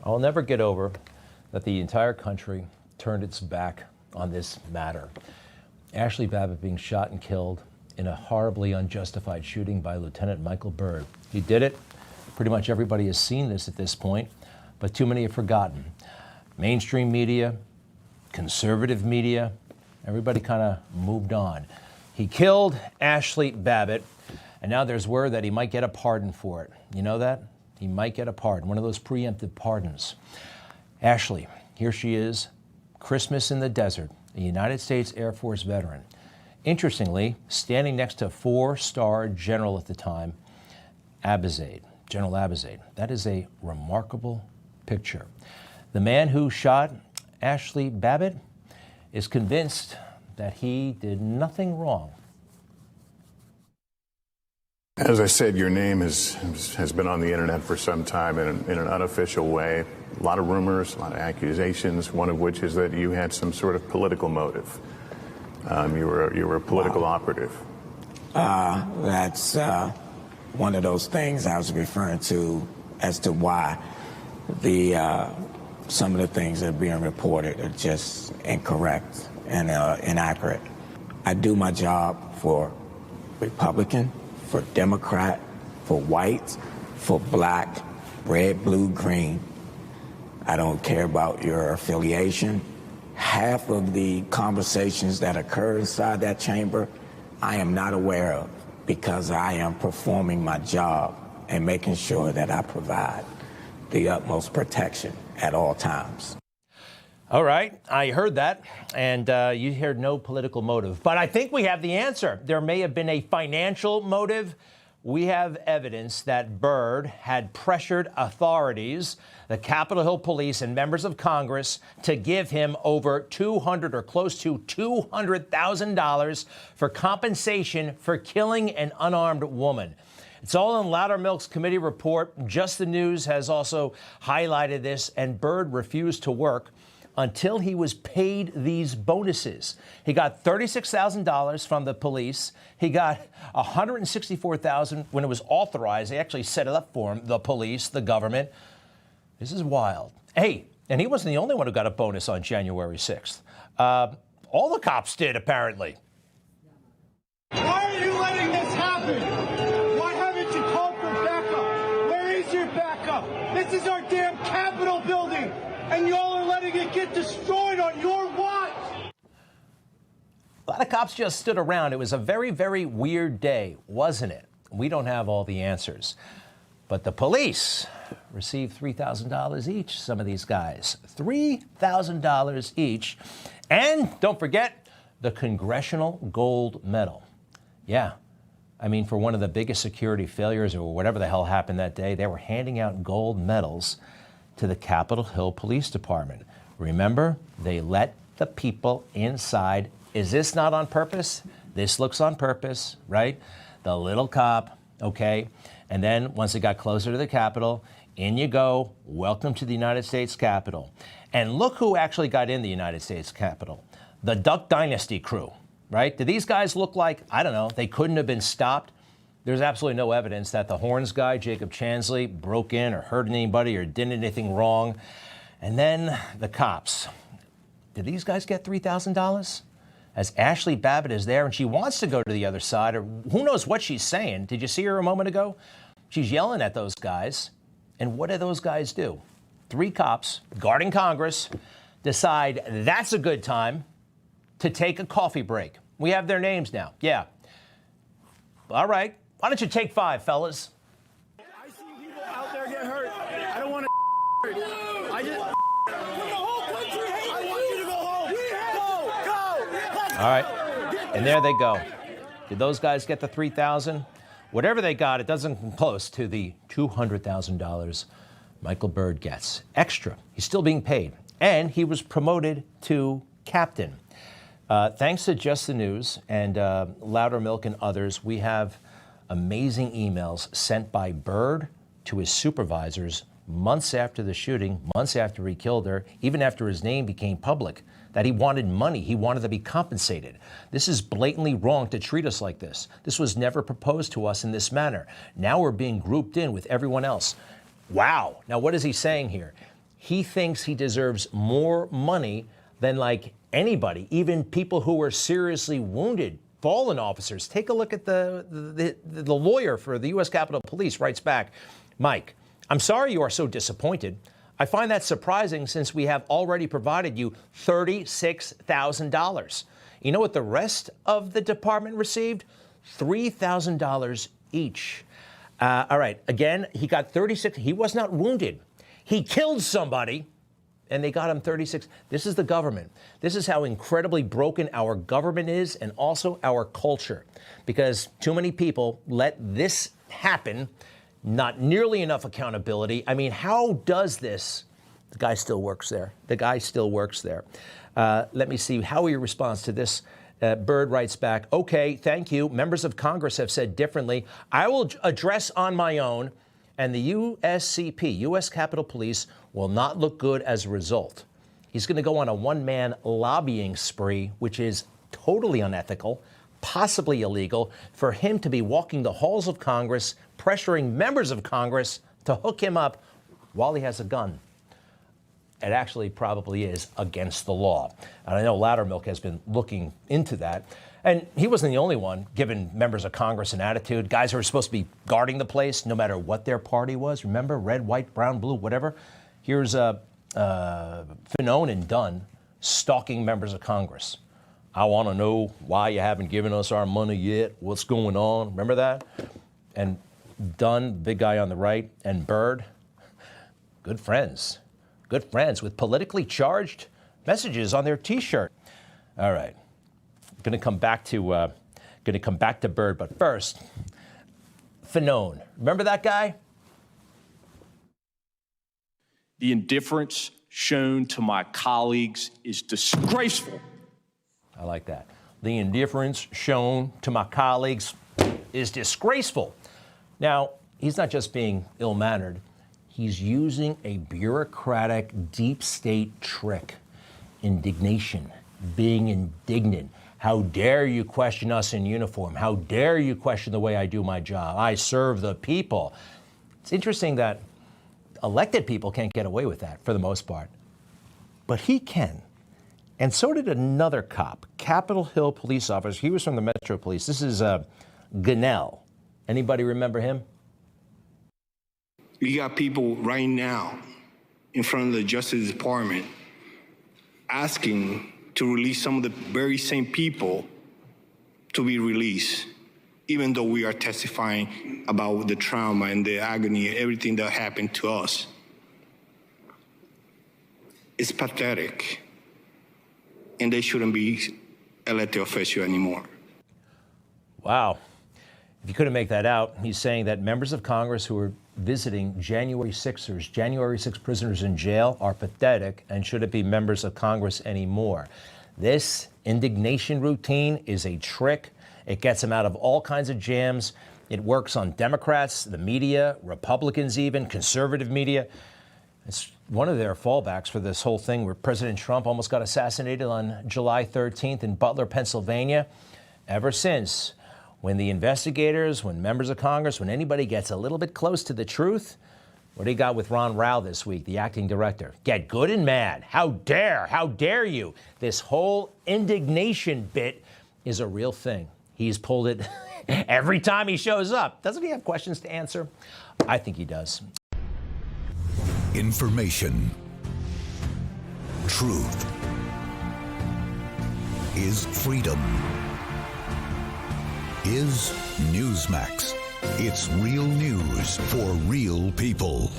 I'll never get over that the entire country turned its back on this matter. Ashli Babbitt being shot and killed in a horribly unjustified shooting by Lieutenant Michael Byrd. He did it. Pretty much everybody has seen this at this point, but too many have forgotten. Mainstream media, conservative media, everybody kind of moved on. He killed Ashli Babbitt, and now there's word that he might get a pardon for it. You know that? He might get a pardon, one of those preemptive pardons. Ashli, here she is, Christmas in the desert, a United States Air Force veteran. Interestingly, standing next to four-star general at the time, General Abizaid. That is a remarkable picture. The man who shot Ashli Babbitt is convinced that he did nothing wrong. As I said, your name has been on the internet for some time in an unofficial way. A lot of rumors, a lot of accusations, one of which is that you had some sort of political motive. You were a political operative. That's one of those things I was referring to as to why some of the things that are being reported are just incorrect and inaccurate. I do my job for Republican, for Democrat, for white, for black, red, blue, green. I don't care about your affiliation. Half of the conversations that occur inside that chamber, I am not aware of because I am performing my job and making sure that I provide the utmost protection at all times. All right, I heard that, and you heard no political motive. But I think we have the answer. There may have been a financial motive. We have evidence that Byrd had pressured authorities, the Capitol Hill Police and members of Congress, to give him over $200,000 or close to $200,000 for compensation for killing an unarmed woman. It's all in Loudermilk's committee report. Just the News has also highlighted this, and Byrd refused to work until he was paid these bonuses. He got $36,000 from the police. He got $164,000 when it was authorized. They actually set it up for him, the police, the government. This is wild. Hey, and he wasn't the only one who got a bonus on January 6th. All the cops did, apparently. Why are you letting this happen? Why haven't you called for backup? Where is your backup? This is our damn Capitol building, and y'all are letting it get destroyed on your watch. A lot of cops just stood around. It was a very, very weird day, wasn't it? We don't have all the answers. But the police received $3,000 each, some of these guys. $3,000 each. And don't forget the Congressional Gold Medal. Yeah. I mean, for one of the biggest security failures or whatever the hell happened that day, they were handing out gold medals to the Capitol Hill Police Department. Remember, they let the people inside. Is this not on purpose? This looks on purpose, right? The little cop, okay? And then once it got closer to the Capitol, in you go. Welcome to the United States Capitol. And look who actually got in the United States Capitol. The Duck Dynasty crew, right? Do these guys look like, I don't know, they couldn't have been stopped? There's absolutely no evidence that the Horns guy, Jacob Chansley, broke in or hurt anybody or did anything wrong. And then the cops. Did these guys get $3,000? As Ashli Babbitt is there and she wants to go to the other side, or who knows what she's saying. Did you see her a moment ago? She's yelling at those guys. And what do those guys do? Three cops guarding Congress decide that's a good time to take a coffee break. We have their names now. Yeah. All right. Why don't you take 5, fellas? I see people out there get hurt. I don't want to hurt. I just... The whole country hates you. I want you to go home. Go. All right. And there they go. Did those guys get the $3,000? Whatever they got, it doesn't come close to the $200,000 Michael Byrd gets. Extra. He's still being paid. And he was promoted to captain. Thanks to Just the News and Loudermilk and others, we have amazing emails sent by Byrd to his supervisors months after the shooting, months after he killed her, even after his name became public, that he wanted money. He wanted to be compensated. This is blatantly wrong to treat us like this. This was never proposed to us in this manner. Now we're being grouped in with everyone else. Wow. Now, what is he saying here? he thinks he deserves more money than like anybody, even people who were seriously wounded, fallen officers. Take a look at the lawyer for the U.S. Capitol Police writes back, Mike, I'm sorry you are so disappointed. I find that surprising since we have already provided you $36,000. You know what the rest of the department received? $3,000 each. All right, again, he got 36. He was not wounded. He killed somebody, and they got him 36. This is the government. This is how incredibly broken our government is and also our culture, because too many people let this happen. Not nearly enough accountability. I mean, how does this? The guy still works there. The guy still works there. Let me see how he responds to this. Byrd writes back, okay, thank you. Members of Congress have said differently. I will address on my own, and the USCP, U.S. Capitol Police, will not look good as a result. He's going to go on a one-man lobbying spree, which is totally unethical, possibly illegal, for him to be walking the halls of Congress, pressuring members of Congress to hook him up while he has a gun. It actually probably is against the law. And I know Loudermilk has been looking into that. And he wasn't the only one giving members of Congress an attitude. Guys who are supposed to be guarding the place, no matter what their party was. Remember, red, white, brown, blue, whatever. Here's Fanone and Dunn stalking members of Congress. I want to know why you haven't given us our money yet. What's going on? Remember that? And Dunn, big guy on the right, and Byrd, good friends with politically charged messages on their T-shirt. All right, going to come back to Byrd, but first, Fanone. Remember that guy? The indifference shown to my colleagues is disgraceful. I like that. The indifference shown to my colleagues is disgraceful. Now, he's not just being ill-mannered. He's using a bureaucratic deep state trick. Indignation, being indignant. How dare you question us in uniform? How dare you question the way I do my job? I serve the people. It's interesting that elected people can't get away with that for the most part. But he can. And so did another cop, Capitol Hill police officer. He was from the Metro Police. This is Gunnell. Anybody remember him? We got people right now in front of the Justice Department asking to release some of the very same people to be released, even though we are testifying about the trauma and the agony and everything that happened to us. It's pathetic, and they shouldn't be elected official anymore. Wow. If you couldn't make that out, he's saying that members of Congress who are visiting January 6ers, January 6 prisoners in jail, are pathetic and shouldn't be members of Congress anymore. This indignation routine is a trick. It gets them out of all kinds of jams. It works on Democrats, the media, Republicans even, conservative media. It's one of their fallbacks for this whole thing where President Trump almost got assassinated on July 13th in Butler, Pennsylvania. Ever since, when the investigators, when members of Congress, when anybody gets a little bit close to the truth, what do you got with Ron Rao this week, the acting director? Get good and mad. How dare you? This whole indignation bit is a real thing. He's pulled it every time he shows up. Doesn't he have questions to answer? I think he does. Information. Truth is freedom. Is Newsmax. It's real news for real people.